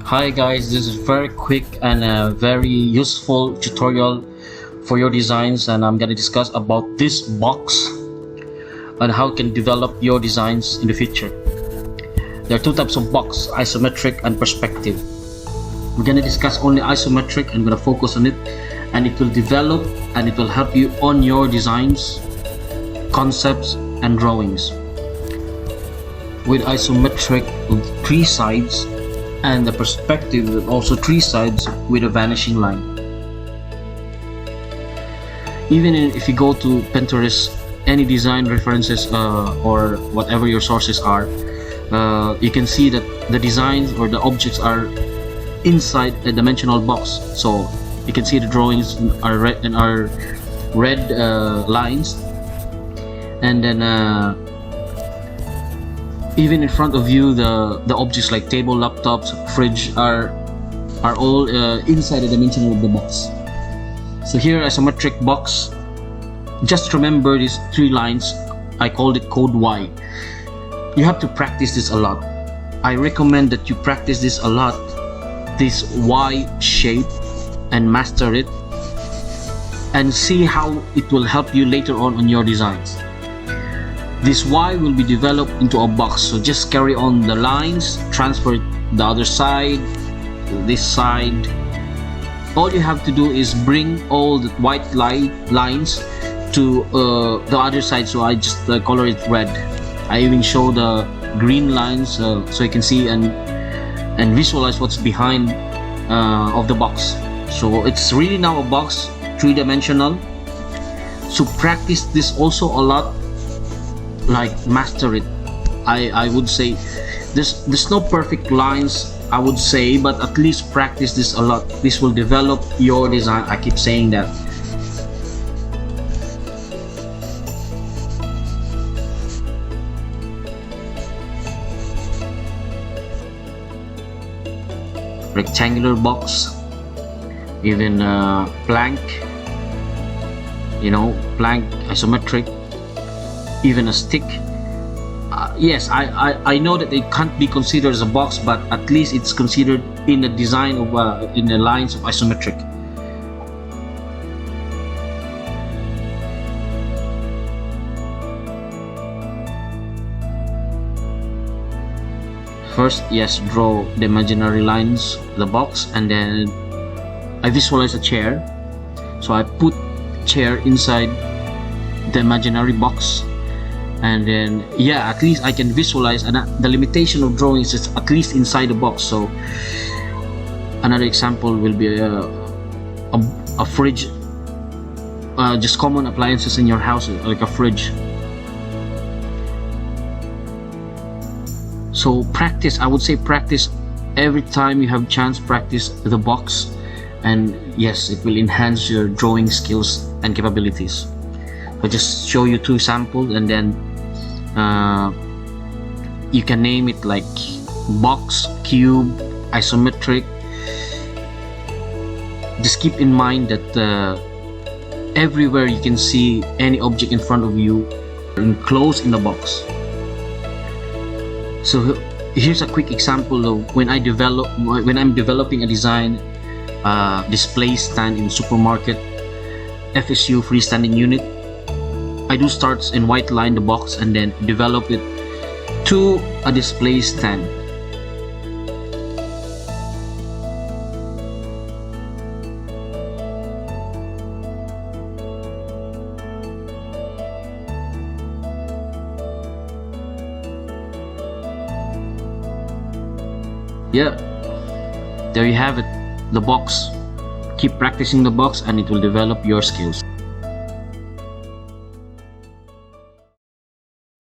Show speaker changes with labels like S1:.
S1: Hi guys, this is very quick and a very useful tutorial for your designs, and I'm gonna discuss about this box and how you can develop your designs in the future. There are two types of box, isometric and perspective. We're gonna discuss only isometric and gonna focus on it, and it will develop and it will help you on your designs, concepts and drawings. With isometric with three sides, and the perspective with also three sides with a vanishing line. Even if you go to Pinterest, any design references or whatever your sources are, you can see that the designs or the objects are inside a dimensional box. So you can see the drawings are red lines, and then even in front of you, the objects like table, laptops, fridge are all inside the dimensional of the box. So here, isometric box, just remember these three lines. I called it code Y. You have to practice this a lot. I recommend that you practice this a lot, this Y shape, and master it, and see how it will help you later on your designs. This Y will be developed into a box, so just carry on the lines, transfer it the other side, this side. All you have to do is bring all the white lines to the other side, so I just color it red. I even show the green lines so you can see and visualize what's behind of the box. So it's really now a box, three-dimensional. So practice this also a lot, like master it. I would say there's no perfect lines, I would say, but at least practice this a lot. This will develop your design. I keep saying that. Rectangular box, even plank, plank, isometric, even a stick. Yes, I know that it can't be considered as a box, but at least it's considered in the design of in the lines of isometric. First, yes, draw the imaginary lines, the box, and then I visualize a chair. So I put chair inside the imaginary box, and then at least I can visualize, and the limitation of drawing is at least inside the box. So another example will be a fridge, just common appliances in your house, like a fridge. So practice, I would say practice every time you have chance, practice the box, and yes, it will enhance your drawing skills and capabilities. I'll just show you two samples, and then you can name it like box, cube, isometric. Just keep in mind that everywhere you can see any object in front of you enclosed in the box. So here's a quick example of when I'm developing a design display stand in supermarket, FSU freestanding unit. I do starts in white line the box and then develop it to a display stand. Yeah, there you have it, the box. Keep practicing the box and it will develop your skills.